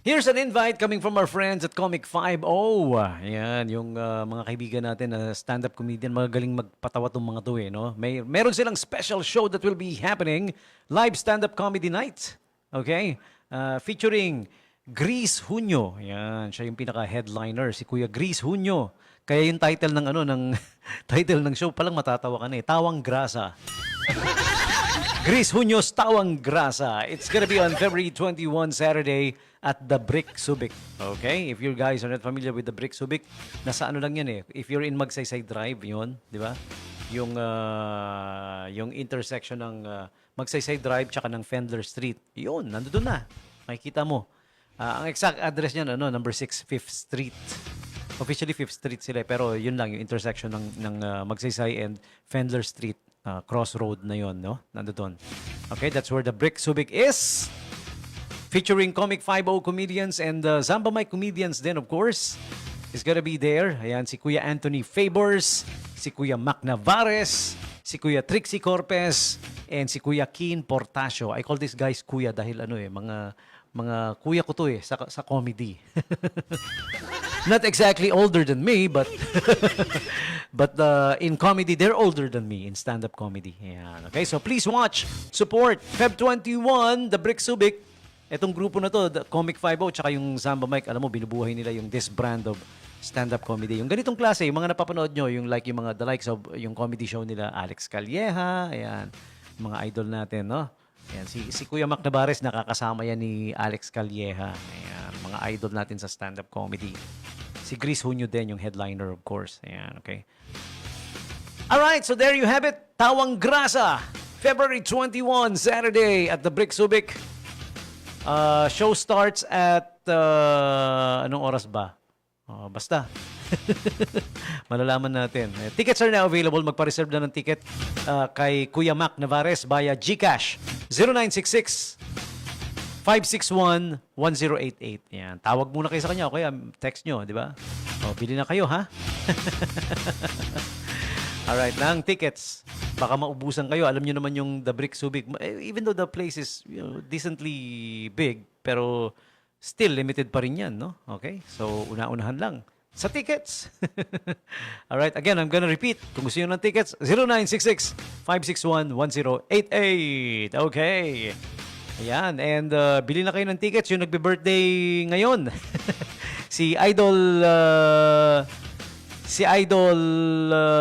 Here's an invite coming from our friends at Comic 5. Ayan, yung mga kaibigan natin na stand-up comedian, magaling magpatawa tong mga to no? Meron silang special show that will be happening, live stand-up comedy night. Okay? Featuring Grease Hunyo. Ayan, siya yung pinaka-headliner, si Kuya Grease Hunyo. Kaya yung title ng title ng show, palang matatawa ka na Tawang Grasa. Grease Hunyo's Tawang Grasa. It's gonna be on February 21, Saturday at the Brick Subic. Okay? If you guys are not familiar with the Brick Subic, nasa ano lang yan If you're in Magsaysay Drive, yun, di ba? Yung intersection ng Magsaysay Drive tsaka ng Fendler Street. Yun, nandoon na. Makikita mo. Ang exact address niyan, number 6, 5th Street. Officially 5th Street sila, pero yun lang, yung intersection ng Magsaysay and Fendler Street. Crossroad na yon, no? Nandoon. Okay, that's where the Brick Subic is. Featuring Comic 5 comedians and Zamba Mike comedians then, of course. Is gonna be there. Ayan, si Kuya Anthony Favors, si Kuya Mac Navares, si Kuya Trixie Corpez, and si Kuya Keen Portasio. I call these guys Kuya dahil mga kuya ko to sa comedy. Not exactly older than me, but but in comedy, they're older than me in stand-up comedy. Ayan. Okay, so please watch, support, Feb 21, the Brick Subic. Etong grupo na to, the Comic 5 tsaka yung Zamba Mike, alam mo, binubuhay nila yung this brand of stand-up comedy. Yung ganitong klase, yung mga napapanood nyo, yung mga the likes of yung comedy show nila, Alex Calleja, ayan, mga idol natin, no? Ayan, si Kuya Mac Navares, nakakasama yan ni Alex Calleja. Ayan, mga idol natin sa stand-up comedy. Si Grease Hunyo din, yung headliner, of course. Ayan, okay. Alright, so there you have it. Tawang Grasa, February 21, Saturday at the Brick Subic. Show starts at, anong oras ba? Basta. Malalaman natin. Tickets are now available. Magpa-reserve na ng ticket kay Kuya Mac Navares via GCash 0966 561-1088. Yan. Tawag muna kayo sa kanya o kaya text nyo, di ba? Bili na kayo, ha? Alright, ng tickets. Baka maubusan kayo. Alam nyo naman yung The Brick Subic. Even though the place is decently big, pero still limited pa rin yan, no? Okay? So, una-unahan lang sa tickets. Alright, again, I'm gonna repeat. Kung gusto nyo ng tickets, 0966-561-1088. Okay. Ayan, and bili na kayo ng tickets yung nagbe-birthday ngayon. Si Idol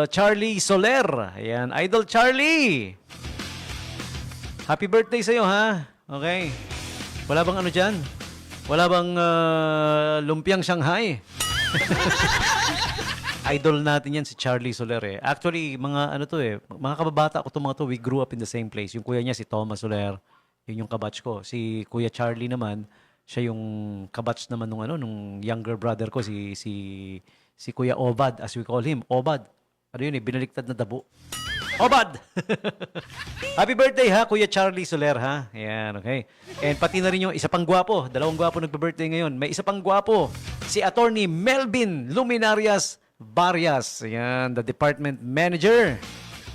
Charlie Soler. Ayan, Idol Charlie. Happy birthday sa'yo, ha? Okay. Wala bang ano dyan? Wala bang lumpiang Shanghai? Idol natin yan si Charlie Soler Actually, mga mga kababata ko mga to, we grew up in the same place. Yung kuya niya si Thomas Soler, yun yung kabatch ko. Si Kuya Charlie naman, siya yung kabatch naman nung younger brother ko si Kuya Obad, as we call him. Obad. Ano yun binaliktad na dabo. Obad! Happy birthday, ha, Kuya Charlie Soler, ha? Ayan, okay. And pati na rin yung isa pang gwapo. Dalawang gwapo nagbe-birthday ngayon. May isa pang gwapo. Si Attorney Melvin Luminarias Barrias. Ayan, the department manager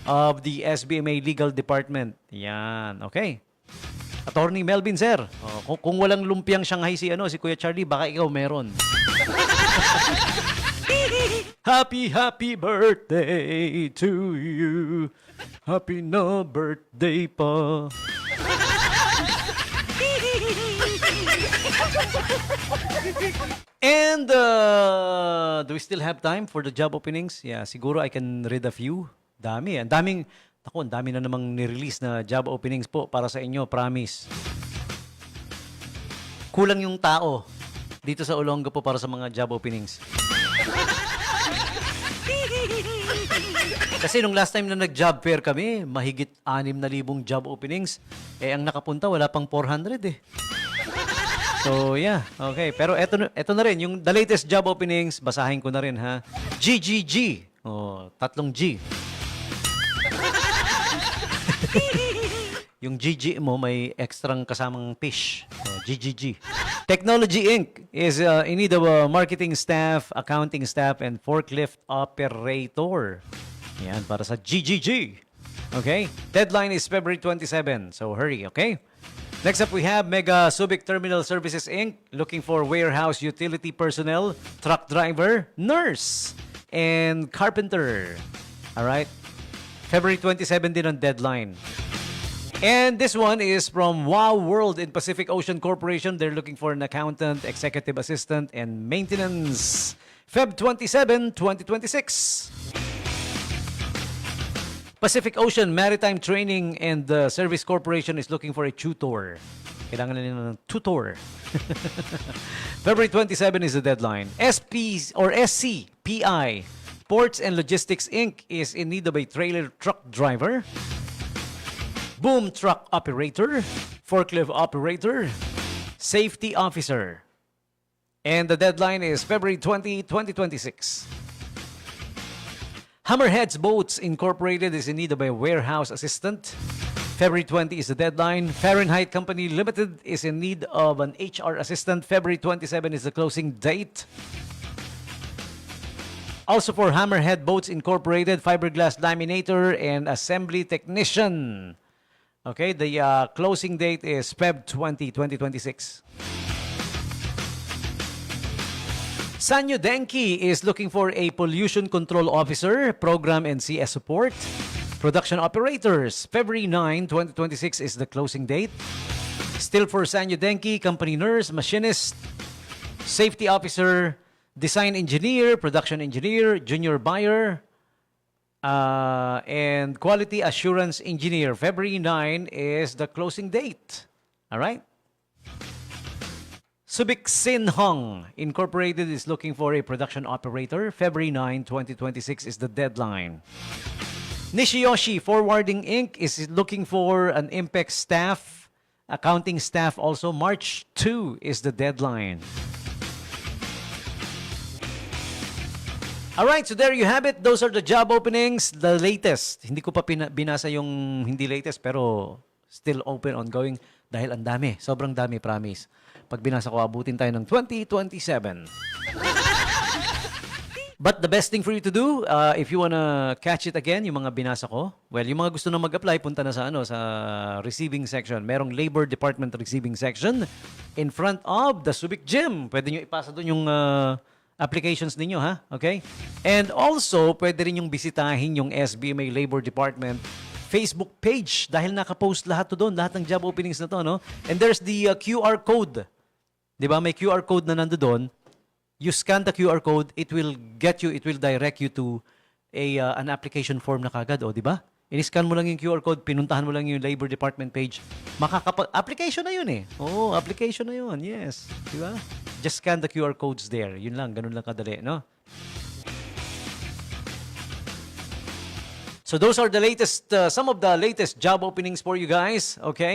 of the SBMA Legal Department. Ayan, okay. Attorney Melvin, sir. Kung walang lumpiang Shanghai si Kuya Charlie, baka ikaw meron. Happy birthday to you. Happy na birthday pa. And do we still have time for the job openings? Yeah, siguro I can read a few. Dami. Ang dami na namang nirelease na job openings po para sa inyo, promise. Kulang yung tao dito sa Olonga po para sa mga job openings. Kasi nung last time na nag-job fair kami, mahigit 6,000 job openings. Ang nakapunta, wala pang 400 So, yeah. Okay. Pero eto na rin. Yung the latest job openings, basahin ko na rin, ha? GGG. 3 G. Yung GG mo, may extrang kasamang fish. GGG. Technology Inc. is in need of a marketing staff, accounting staff, and forklift operator. Yan, para sa GGG. Okay? Deadline is February 27. So, hurry, okay? Next up, we have Mega Subic Terminal Services Inc. looking for warehouse utility personnel, truck driver, nurse, and carpenter. All right? February 27 din ang deadline. And this one is from Wow World in Pacific Ocean Corporation. They're looking for an accountant, executive assistant, and maintenance. Feb 27, 2026. Pacific Ocean Maritime Training and Service Corporation is looking for a tutor. Kailangan nila ng tutor. February 27 is the deadline. SP or SCPI, Ports and Logistics Inc. is in need of a trailer truck driver, boom truck operator, forklift operator, safety officer. And the deadline is February 20, 2026. Hammerheads Boats Incorporated is in need of a warehouse assistant. February 20 is the deadline. Fahrenheit Company Limited is in need of an HR assistant. February 27 is the closing date. Also for Hammerhead Boats Incorporated, fiberglass laminator and assembly technician. Okay, the closing date is Feb 20, 2026. Sanyo Denki is looking for a pollution control officer, program and CS support. Production operators, February 9, 2026 is the closing date. Still for Sanyo Denki, company nurse, machinist, safety officer, design engineer, production engineer, junior buyer, and quality assurance engineer. February 9 is the closing date. All right? Subic Sin Hung Incorporated is looking for a production operator. February 9, 2026 is the deadline. Nishiyoshi Forwarding Inc. is looking for an Impex staff, accounting staff also. March 2 is the deadline. Alright, so there you have it. Those are the job openings, the latest. Hindi ko pa binasa yung hindi latest pero still open, ongoing dahil ang dami. Sobrang dami, promise. Pag binasa ko, abutin tayo ng 2027. But the best thing for you to do, if you wanna catch it again, yung mga binasa ko, well, yung mga gusto na mag-apply, punta na sa, sa receiving section. Merong Labor Department receiving section in front of the Subic Gym. Pwede nyo ipasa doon yung applications ninyo, ha? Okay? And also, pwede rin yung bisitahin yung SBMA Labor Department Facebook page dahil nakapost lahat to doon, lahat ng job openings na to, no? And there's the QR code. 'Di ba? May QR code na nandoon. You scan the QR code, it will direct you to an application form na kagad, oh, 'di ba? In-scan mo lang yung QR code, pinuntahan mo lang yung Labor Department page. Application na yun eh. Oh, application na yun. Yes. 'Di ba? Just scan the QR codes there. Yun lang, ganun lang kadali, no? So those are the latest, some of the latest job openings for you guys, okay?